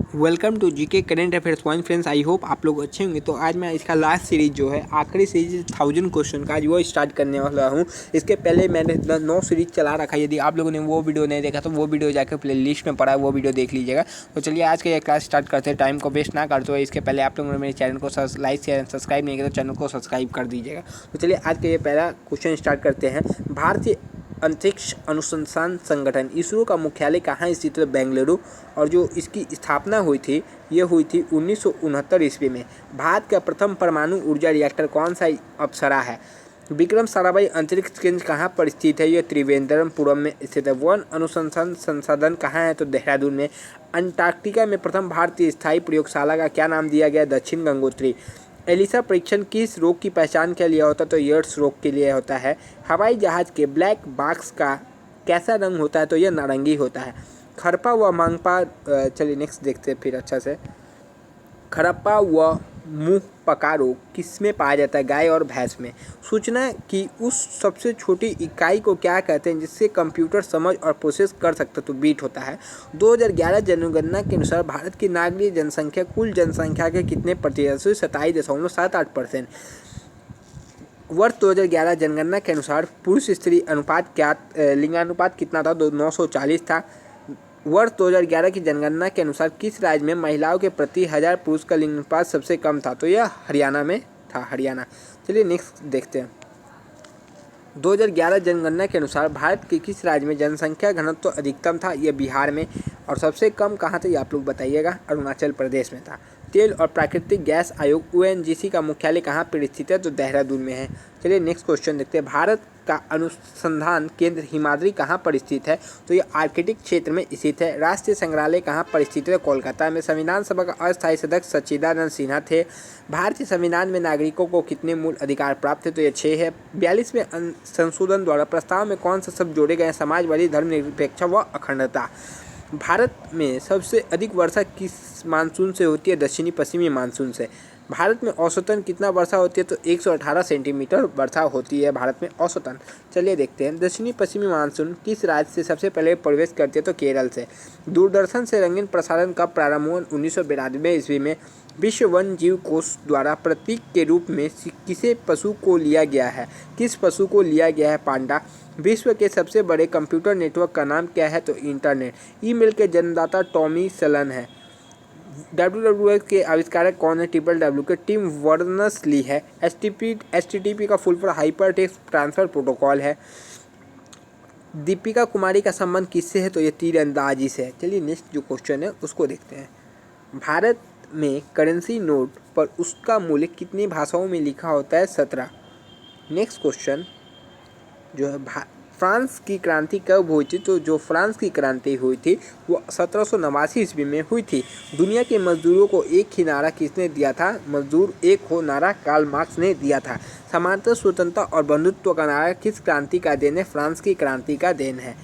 Welcome to GK current affairs point friends. I hope आप लोग अच्छे होंगे। तो आज मैं इसका लास्ट सीरीज जो है, आखिरी सीरीज 1000 क्वेश्चन का, आज वो स्टार्ट करने वाला हूँ। इसके पहले मैंने 9 सीरीज चला रखा है। यदि आप लोगों ने वो वीडियो नहीं देखा तो वो वीडियो जाकर प्ले लिस्ट में पड़ा है, वो वीडियो देख लीजिएगा। तो चलिए आज का ये क्लास स्टार्ट करते हैं, टाइम को वेस्ट ना करते हुए। इसके पहले आप लोगों ने मेरे चैनल को लाइक शेयर सब्सक्राइब नहीं किया तो चैनल को सब्सक्राइब कर दीजिएगा। तो चलिए आज का ये पहला क्वेश्चन स्टार्ट करते हैं। भारतीय अंतरिक्ष अनुसंधान संगठन इसरो का मुख्यालय कहाँ स्थित है? बेंगलुरु। और जो इसकी स्थापना हुई थी, ये हुई थी 1969 ईस्वी में। भारत का प्रथम परमाणु ऊर्जा रिएक्टर कौन सा अप्सरा है? विक्रम साराभाई अंतरिक्ष केंद्र कहाँ पर स्थित है? ये त्रिवेंद्रमपुरम में स्थित है। वन अनुसंधान संसाधन कहाँ है? तो देहरादून में। अंटार्कटिका में प्रथम भारतीय स्थायी प्रयोगशाला का क्या नाम दिया गया? दक्षिण गंगोत्री। एलिसा परीक्षण किस रोग की पहचान के लिए होता है? तो एड्स रोग के लिए होता है। हवाई जहाज के ब्लैक बॉक्स का कैसा रंग होता है? तो यह नारंगी होता है। खरपा व मांगपा, चलिए नेक्स्ट देखते हैं फिर अच्छा से। खरप्पा व मुंह पका रोग किसमें पाया जाता है? गाय और भैंस में। सूचना की उस सबसे छोटी इकाई को क्या कहते हैं जिससे कंप्यूटर समझ और प्रोसेस कर सकता है? तो बीट होता है। 2011 जनगणना के अनुसार भारत की नागरिक जनसंख्या कुल जनसंख्या के कितने प्रतिशत? 27.78%। वर्ष 2011 जनगणना के अनुसार पुरुष स्त्री अनुपात क्या, लिंगानुपात कितना था? 940 था। वर्ष 2011 की जनगणना के अनुसार किस राज्य में महिलाओं के प्रति 1000 पुरुष का लिंगानुपात सबसे कम था? तो यह हरियाणा में था, हरियाणा। चलिए नेक्स्ट देखते हैं। 2011 जनगणना के अनुसार भारत के किस राज्य में जनसंख्या घनत्व अधिकतम था? यह बिहार में। और सबसे कम कहाँ था ये आप लोग बताइएगा? अरुणाचल प्रदेश में था। तेल और प्राकृतिक गैस आयोग ओएनजीसी का मुख्यालय कहाँ पर स्थित है? तो देहरादून में है। चलिए नेक्स्ट क्वेश्चन देखते हैं। भारत का अनुसंधान केंद्र हिमाद्री कहाँ पर स्थित है? तो ये आर्कटिक क्षेत्र में स्थित है। राष्ट्रीय संग्रहालय कहाँ पर स्थित है? कोलकाता में। संविधान सभा का अस्थायी सदस्य सच्चिदानंद सिन्हा थे। भारतीय संविधान में नागरिकों को कितने मूल अधिकार प्राप्त है? तो ये 6 है। 42वें संशोधन द्वारा प्रस्ताव में कौन सा शब्द जोड़े गए? समाजवादी, धर्मनिरपेक्ष व अखंडता। भारत में सबसे अधिक वर्षा किस मानसून से होती है? दक्षिणी पश्चिमी मानसून से। भारत में औसतन कितना वर्षा होती है? तो 118 सेंटीमीटर वर्षा होती है भारत में औसतन। चलिए देखते हैं। दक्षिणी पश्चिमी मानसून किस राज्य से सबसे पहले प्रवेश करती है? तो केरल से। दूरदर्शन से रंगीन प्रसारण कब प्रारंभ हुआ? 1992 ईस्वी में। विश्व वन्य जीव कोष द्वारा प्रतीक के रूप में किसे पशु को लिया गया है? किस पशु को लिया गया है? पांडा। विश्व के सबसे बड़े कंप्यूटर नेटवर्क का नाम क्या है? तो इंटरनेट। ईमेल के जन्मदाता टॉमी सलन है। WWF के आविष्कारक कौन है? WW के टिम वर्नर्स-ली है। HTTP का full form hyper text transfer protocol है। दीपिका कुमारी का संबंध किससे है? तो ये तीरंदाजी से है। चलिए नेक्स्ट जो क्वेश्चन है उसको देखते हैं। भारत में करेंसी नोट पर उसका मूल्य कितनी भाषाओं में लिखा होता है? 17। नेक्स्ट क्वेश्चन जो है, फ्रांस की क्रांति कब हुई थी? तो जो फ्रांस की क्रांति हुई थी वो 1789 ईस्वी में हुई थी। दुनिया के मजदूरों को एक ही नारा किसने दिया था? मजदूर एक हो नारा कार्ल मार्क्स ने दिया था। समानता, स्वतंत्रता और बंधुत्व का नारा किस क्रांति का देन है? फ्रांस की क्रांति का देन है,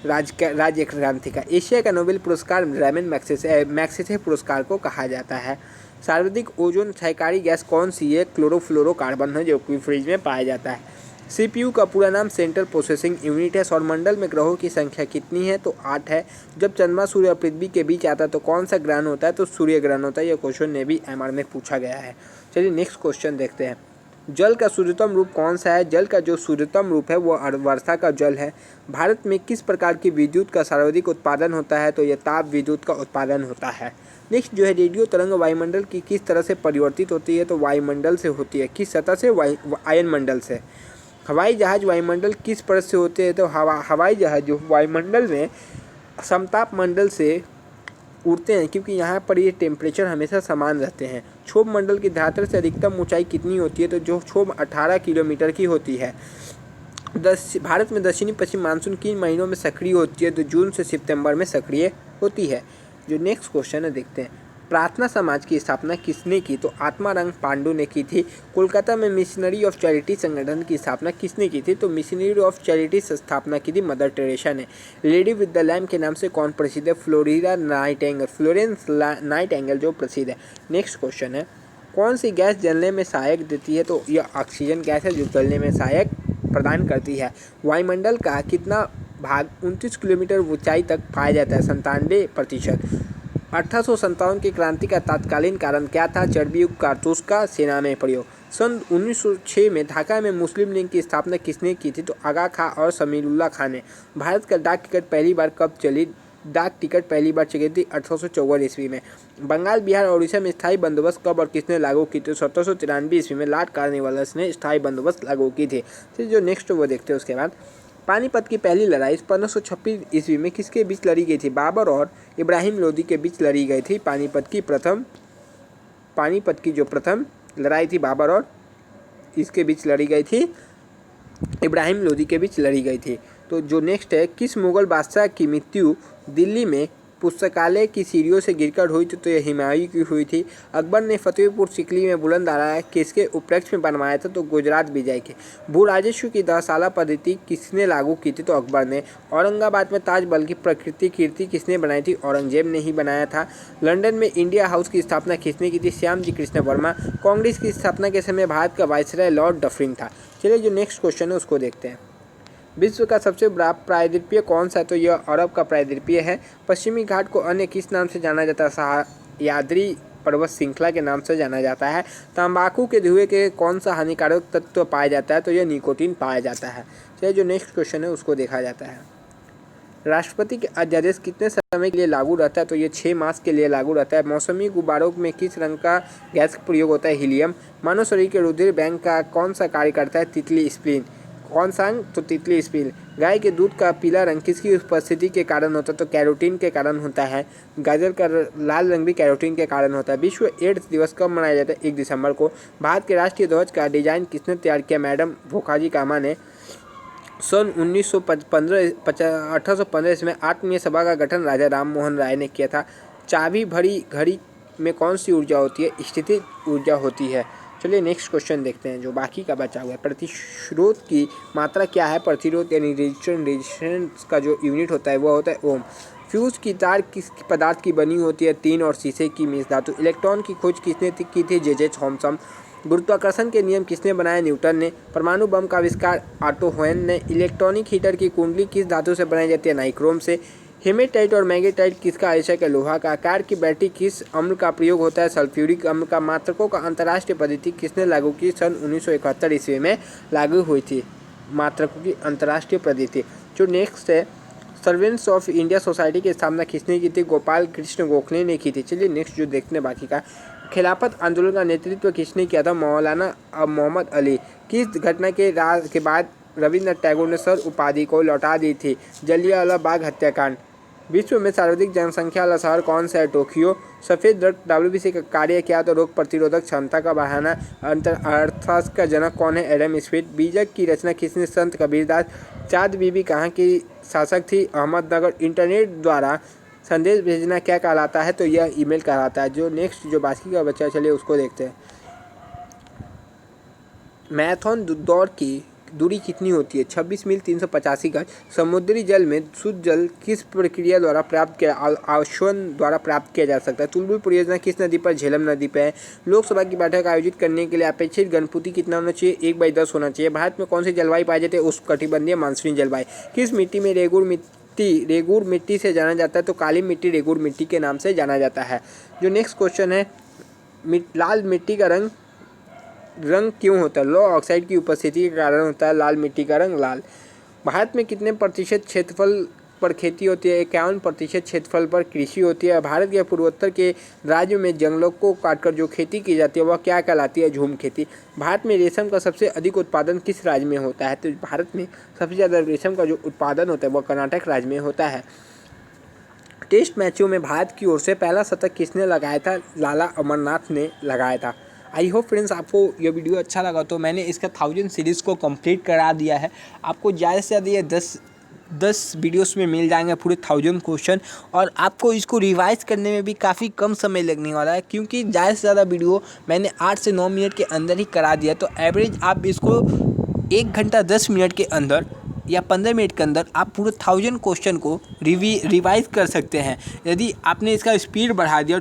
राज्य क्रांति का। एशिया का नोबेल पुरस्कार रैमन मैग्सेसे पुरस्कार को कहा जाता है। सर्वाधिक ओजोन क्षयकारी गैस कौन सी है? क्लोरोफ्लोरोकार्बन है, जो कि फ्रिज में पाया जाता है। CPU का पूरा नाम सेंट्रल प्रोसेसिंग यूनिट है। सौरमंडल में ग्रहों की संख्या कितनी है? तो 8 है। जब चंद्रमा, सूर्य और पृथ्वी के बीच आता है तो कौन सा ग्रहण होता है? तो सूर्य ग्रहण होता है। यह क्वेश्चन ने भी MR में पूछा गया है। चलिए नेक्स्ट क्वेश्चन देखते हैं। जल का शुद्धतम रूप कौन सा है? जल का जो शुद्धतम रूप है वो वर्षा का जल है। भारत में किस प्रकार की विद्युत का सर्वाधिक उत्पादन होता है? तो यह ताप विद्युत का उत्पादन होता है। नेक्स्ट जो है, रेडियो तरंग वायुमंडल की किस तरह से परिवर्तित होती है? तो वायुमंडल से होती है। किस सतह से? आयनमंडल से। हवाई जहाज वायुमंडल किस परत से होते हैं? तो हवाई जहाज जो वायुमंडल में समताप मंडल से उड़ते हैं, क्योंकि यहाँ पर ये टेम्परेचर हमेशा समान रहते हैं। क्षोभ मंडल की धरातल से अधिकतम ऊंचाई कितनी होती है? तो जो क्षोभ 18 किलोमीटर की होती है। भारत में दक्षिणी पश्चिम मानसून किन महीनों में सक्रिय होती है? तो जून से सितंबर में सक्रिय होती है। जो नेक्स्ट क्वेश्चन है देखते हैं। प्रार्थना समाज की स्थापना किसने की? तो आत्माराम पांडु ने की थी। कोलकाता में मिशनरी ऑफ चैरिटी संगठन की स्थापना किसने की थी? तो मिशनरी ऑफ चैरिटी स्थापना की थी मदर टेरेसा ने। लेडी विद द लैम्प के नाम से कौन प्रसिद्ध है? फ्लोरेंस नाइटिंगेल जो प्रसिद्ध है। नेक्स्ट क्वेश्चन है, कौन सी गैस जलने में सहायक देती है? तो यह ऑक्सीजन गैस है जो जलने में सहायक प्रदान करती है। वायुमंडल का कितना भाग 29 किलोमीटर ऊंचाई तक पाया जाता है? 97%। 1857 की क्रांति का तत्कालीन कारण क्या था? चर्बी युक्त कारतूस का सेना में प्रयोग। सन 1906 में ढाका में मुस्लिम लीग की स्थापना किसने की थी? तो आगा खां और समीरुल्लाह खान ने। भारत का डाक टिकट पहली बार कब चली? डाक टिकट पहली बार चली थी 1854 ईस्वी में। बंगाल, बिहार और उड़ीसा में स्थायी बंदोबस्त कब और किसने लागू की थी? 1793 ईस्वी में लॉर्ड कॉर्नवालिस ने स्थायी बंदोबस्त लागू की थी। फिर जो नेक्स्ट वो देखते हैं उसके बाद। पानीपत की पहली लड़ाई 1526 ईस्वी में किसके बीच लड़ी गई थी? बाबर और इब्राहिम लोदी के बीच लड़ी गई थी। पानीपत की जो प्रथम लड़ाई थी बाबर और इसके बीच लड़ी गई थी, इब्राहिम लोदी के बीच लड़ी गई थी। तो जो नेक्स्ट है, किस मुगल बादशाह की मृत्यु दिल्ली में पुस्तकालय की सीढ़ियों से गिरकर हुई थी? तो यह हुमायूं की हुई थी। अकबर ने फतेहपुर सिकरी में बुलंद आरा किसके उपलक्ष्य में बनवाया था? तो गुजरात विजय के। भू राजस्व की दहसाला पद्धति किसने लागू की थी? तो अकबर ने। औरंगाबाद में ताजमहल की प्रकृति कीर्ति किसने बनाई थी? औरंगजेब ने ही बनाया था। लंदन में इंडिया हाउस की स्थापना किसने की थी? श्यामजी कृष्ण वर्मा। कांग्रेस की स्थापना के समय भारत का वायसराय लॉर्ड डफरिन था। चलिए जो नेक्स्ट क्वेश्चन है उसको देखते हैं। विश्व का सबसे बड़ा प्रायद्वीपीय कौन सा है? तो यह अरब का प्रायद्वीपीय है। पश्चिमी घाट को अन्य किस नाम से जाना जाता है? सह्याद्री पर्वत श्रृंखला के नाम से जाना जाता है। तंबाकू के धुएं के कौन सा हानिकारक तत्व पाया जाता है? तो यह निकोटीन पाया जाता है। चलिए जो नेक्स्ट क्वेश्चन है उसको देखा जाता है। राष्ट्रपति के अध्यादेश कितने समय के लिए लागू रहता है? तो ये 6 मास के लिए लागू रहता है। मौसमी गुब्बारों में किस रंग का गैस का प्रयोग होता है? हीलियम। मानव शरीर के रुधिर बैंक का कौन सा कार्य करता है? तितली स्प्लीन। कौन सा अंग? तो तितली स्प्लीन। गाय के दूध का पीला रंग किसकी उपस्थिति के कारण होता है? तो कैरोटीन के कारण होता है। गाजर का लाल रंग भी कैरोटीन के कारण होता है। विश्व एड्स दिवस कब मनाया जाता है? 1 दिसंबर को। भारत के राष्ट्रीय ध्वज का डिजाइन किसने तैयार किया? मैडम भोकाजी कामा ने। सन 1815 में आत्मीय सभा का गठन राजा राम मोहन राय ने किया था। चाबी भरी घड़ी में कौन सी ऊर्जा होती है? स्थितिज ऊर्जा होती है। चलिए नेक्स्ट क्वेश्चन देखते हैं जो बाकी का बचा हुआ है। प्रतिरोध की मात्रा क्या है? प्रतिरोध यानी रेजिस्टेंस का जो यूनिट होता है वो होता है ओम। फ्यूज की तार किस पदार्थ की बनी होती है? टीन और शीशे की मिश्र धातु। इलेक्ट्रॉन की खोज किसने की थी? J Thomson. गुरुत्वाकर्षण के नियम किसने बनाया? न्यूटन ने। परमाणु बम का आविष्कार ऑटो होयन ने। इलेक्ट्रॉनिक हीटर की कुंडली किस धातु से बनाई जाती है? नाइक्रोम से। हेमेटाइट और मैग्नेटाइट किसका आवश्यक है? लोहा का। कार की बैटरी किस अम्ल का प्रयोग होता है? सल्फ्यूरिक अम्ल का। मात्रकों का अंतर्राष्ट्रीय पद्धति किसने लागू की? सन 1971 ईस्वी में लागू हुई थी मात्रकों की अंतर्राष्ट्रीय पद्धति। जो नेक्स्ट है, सर्वेंट्स ऑफ इंडिया सोसाइटी की स्थापना किसने की थी? गोपाल कृष्ण गोखले ने की थी। चलिए नेक्स्ट जो देखते हैं बाकी का। खिलाफत आंदोलन का नेतृत्व किसने किया था? मौलाना मोहम्मद अली। किस घटना के बाद रविंद्रनाथ टैगोर ने सर उपाधि को लौटा दी थी? जलियांवाला बाग हत्याकांड। विश्व में सर्वाधिक जनसंख्या वाला शहर कौन सा है? टोक्यो। सफ़ेद रक्त WBC का कार्य क्या? तो रोग प्रतिरोधक क्षमता का बढ़ाना। अर्थशास्त्र का जनक कौन है? Adam Smith. बीजक की रचना किसने? संत कबीरदास। चाँद बीबी कहाँ की शासक थी? अहमदनगर। इंटरनेट द्वारा संदेश भेजना क्या कहलाता है? तो यह ईमेल कहलाता है। जो नेक्स्ट जो बाकी का बच्चा चलिए उसको देखते हैं। मैराथन दौड़ की दूरी कितनी होती है? 26 मील 385 गज। समुद्री जल में शुद्ध जल किस प्रक्रिया द्वारा प्राप्त किया? आश्वन द्वारा प्राप्त किया जा सकता है। तुलबुल परियोजना किस नदी पर? झेलम नदी पर है। लोकसभा की बैठक आयोजित करने के लिए अपेक्षित घनफुटी कितना होना चाहिए? 1/10 होना चाहिए। भारत में कौन सी जलवायु पाई जाती है? उष्णकटिबंधीय मानसूनी जलवायु। किस मिट्टी में रेगुर मिट्टी से जाना जाता है? तो काली मिट्टी रेगुर मिट्टी के नाम से जाना जाता है। जो नेक्स्ट क्वेश्चन है, लाल मिट्टी का रंग क्यों होता है? लो ऑक्साइड की उपस्थिति के कारण होता है लाल मिट्टी का रंग लाल। भारत में कितने प्रतिशत क्षेत्रफल पर खेती होती है? 51% क्षेत्रफल पर कृषि होती है। भारत के पूर्वोत्तर के राज्यों में जंगलों को काटकर जो खेती की जाती है वह क्या कहलाती है? झूम खेती। भारत में रेशम का सबसे अधिक उत्पादन किस राज्य में होता है? तो भारत में सबसे ज़्यादा रेशम का जो उत्पादन होता है वह कर्नाटक राज्य में होता है। टेस्ट मैचों में भारत की ओर से पहला शतक किसने लगाया था? लाला अमरनाथ ने लगाया था। आई होप फ्रेंड्स आपको ये वीडियो अच्छा लगा। तो मैंने इसका 1000 सीरीज़ को कंप्लीट करा दिया है। आपको ज़्यादा से ज़्यादा ये 10 वीडियोस में मिल जाएंगे पूरे 1000 क्वेश्चन, और आपको इसको रिवाइज करने में भी काफ़ी कम समय लगने वाला है, क्योंकि ज़्यादा से ज़्यादा वीडियो मैंने 8 से 9 मिनट के अंदर ही करा दिया। तो एवरेज आप इसको 1 घंटा 10 मिनट के अंदर या 15 मिनट के अंदर आप पूरे 1000 क्वेश्चन को रिवाइज कर सकते हैं। यदि आपने इसका स्पीड बढ़ा दिया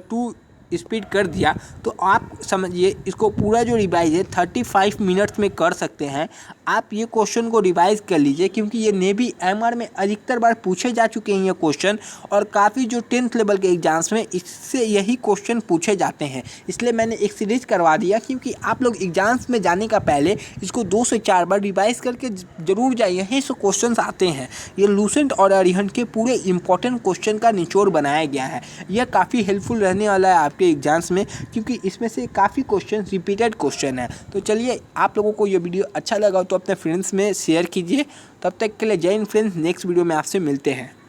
स्पीड कर दिया तो आप समझिए इसको पूरा जो रिवाइज है 35 मिनट्स में कर सकते हैं। आप ये क्वेश्चन को रिवाइज कर लीजिए क्योंकि ये नेवी एमआर में अधिकतर बार पूछे जा चुके हैं ये क्वेश्चन, और काफ़ी जो 10th लेवल के एग्जाम्स में इससे यही क्वेश्चन पूछे जाते हैं। इसलिए मैंने एक सीरीज करवा दिया क्योंकि आप लोग एग्जाम्स में जाने का पहले इसको 2 से 4 बार रिवाइज करके जरूर जाइए, यहीं से क्वेश्चन आते हैं। ये लूसेंट और अरिहंत के पूरे इंपॉर्टेंट क्वेश्चन का निचोड़ बनाया गया है। यह काफ़ी हेल्पफुल रहने वाला है आपके एग्जाम्स में क्योंकि इसमें से काफ़ी क्वेश्चन रिपीटेड क्वेश्चन है। तो चलिए, आप लोगों को ये वीडियो अच्छा लगा तो अपने फ्रेंड्स में शेयर कीजिए। तब तक के लिए जय हिंद फ्रेंड्स, नेक्स्ट वीडियो में आपसे मिलते हैं।